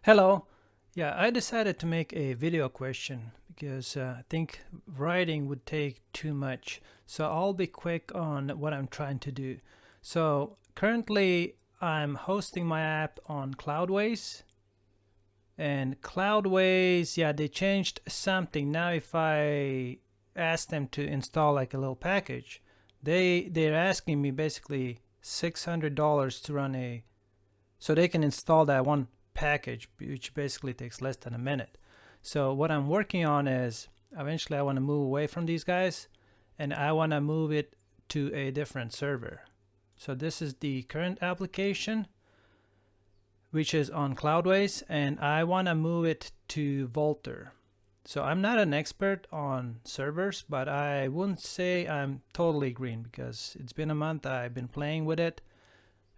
Hello. Yeah, I decided to make a video question because I think writing would take too much. So I'll be quick on what I'm trying to do. So currently I'm hosting my app on Cloudways. And Cloudways, yeah, they changed something. Now if I ask them to install like a little package, they're asking me basically $600 to run so they can install that one package, which basically takes less than a minute. So what I'm working on is eventually I want to move away from these guys and I want to move it to a different server. So this is the current application, which is on Cloudways, and I want to move it to Vultr. So I'm not an expert on servers, but I wouldn't say I'm totally green because it's been a month. I've been playing with it,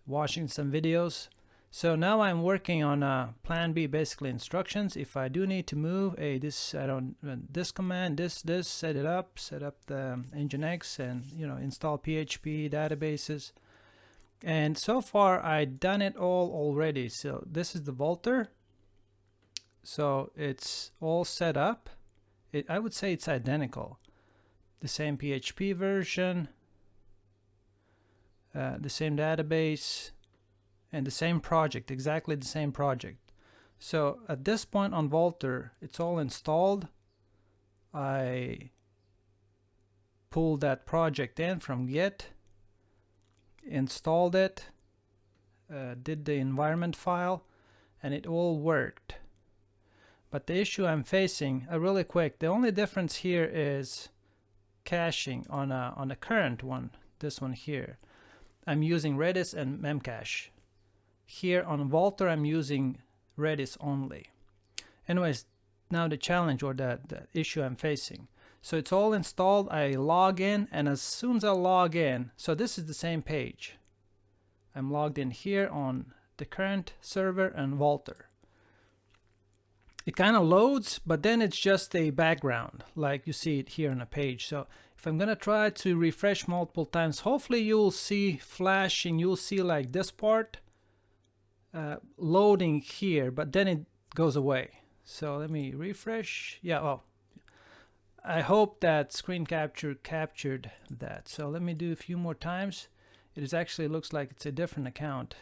watching some videos. So now I'm working on plan B, basically instructions. If I do need to move this command, this, set up the Nginx and, install PHP databases. And so far I've done it all already. So this is the Vultr. So it's all set up. I would say it's identical. The same PHP version, the same database, and the same project, exactly the same project. So at this point on Vultr, it's all installed. I pulled that project in from Git, installed it, did the environment file, and it all worked. But the issue I'm facing, really quick, the only difference here is caching on the current one, this one here. I'm using Redis and Memcache. Here on Vultr, I'm using Redis only. Anyways, now the challenge or the issue I'm facing. So it's all installed. I log in, and as soon as I log in, so this is the same page. I'm logged in here on the current server and Vultr. It kind of loads, but then it's just a background, like you see it here on the page. So if I'm gonna try to refresh multiple times, hopefully you'll see flashing. You'll see like this part loading here, but then it goes away. So let me refresh. Yeah, oh, I hope that screen capture captured that. So let me do a few more times. It is actually looks like it's a different account,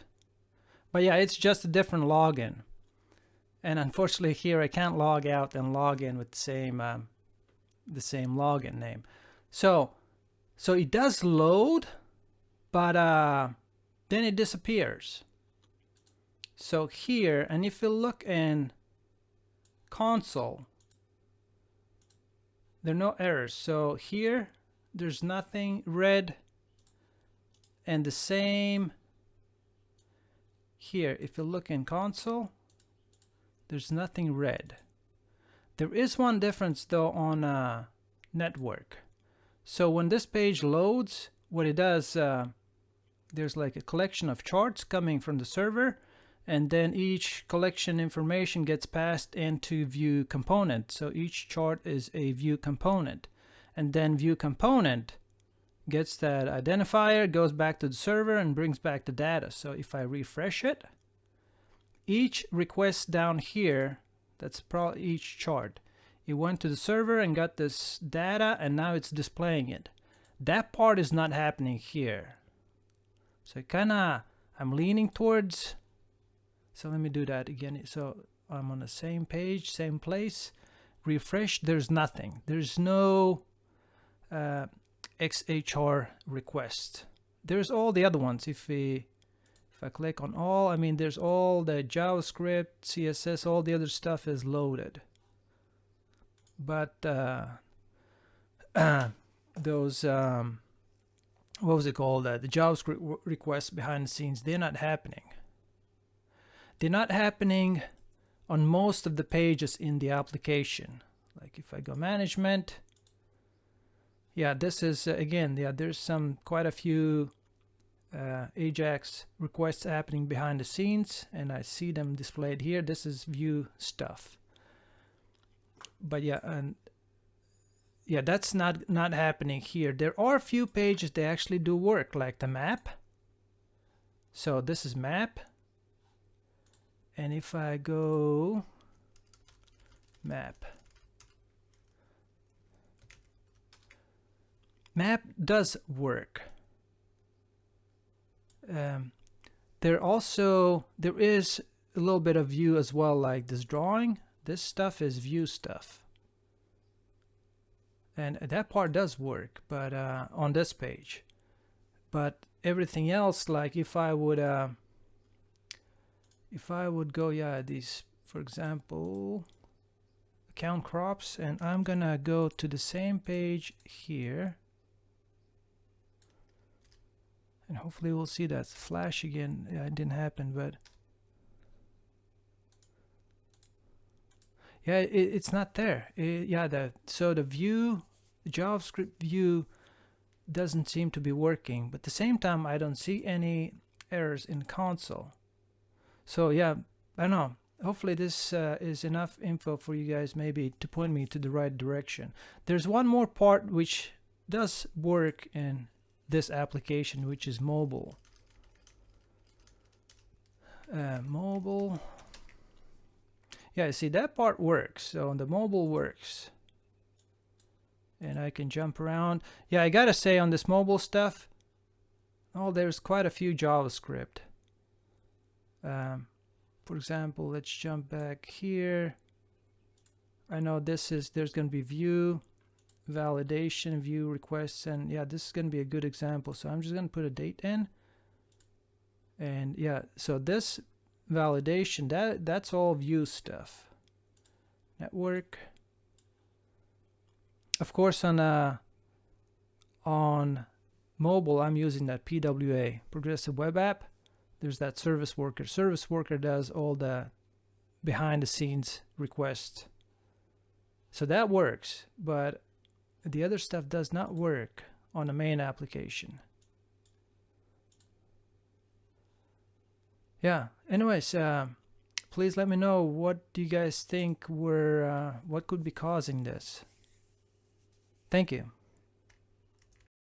but yeah, it's just a different login. And unfortunately here I can't log out and log in with the same login name. So it does load, but then it disappears. So here, and if you look in console, there are no errors. So here, there's nothing red, and the same here. If you look in console, there's nothing red. There is one difference though on network. So when this page loads, what it does, there's like a collection of charts coming from the server, and then each collection information gets passed into view component. So each chart is a view component, and then view component gets that identifier, goes back to the server and brings back the data. So if I refresh it, each request down here, that's probably each chart, it went to the server and got this data, and now it's displaying it. That part is not happening here. So I'm leaning towards. So let me do that again. So I'm on the same page, same place. Refresh, there's nothing. There's no XHR request. There's all the other ones. If I click on all, I mean, there's all the JavaScript, CSS, all the other stuff is loaded. But those, what was it called? The JavaScript requests behind the scenes, they're not happening. They're not happening on most of the pages in the application. Like if I go management, yeah, this is again, yeah, there's quite a few Ajax requests happening behind the scenes, and I see them displayed here. This is view stuff. But yeah, and yeah, that's not happening here. There are a few pages that actually do work, like the map. So this is map. And if I go map does work. There is a little bit of view as well, like this drawing. This stuff is view stuff, and that part does work, but on this page. But everything else, like if I would go, yeah, these, for example, account crops, and I'm gonna go to the same page here, and hopefully we'll see that flash again. Yeah, it didn't happen, but yeah, it's not there. So the view, the JavaScript view, doesn't seem to be working, but at the same time I don't see any errors in console. So yeah, I don't know, hopefully this is enough info for you guys, maybe to point me to the right direction. There's one more part which does work in this application, which is mobile. Mobile, yeah, see, that part works. So the mobile works, and I can jump around. Yeah, I gotta say, on this mobile stuff, oh, there's quite a few JavaScript. For example, let's jump back here. I know there's going to be view validation, view requests, and yeah, this is going to be a good example. So I'm just going to put a date in, and yeah, so this validation, that's all view stuff. Network, of course, on mobile I'm using that PWA, progressive web app. There's that service worker. Service worker does all the behind the scenes requests, so that works, but the other stuff does not work on the main application. Yeah, anyways, please let me know, what do you guys think what could be causing this. Thank you.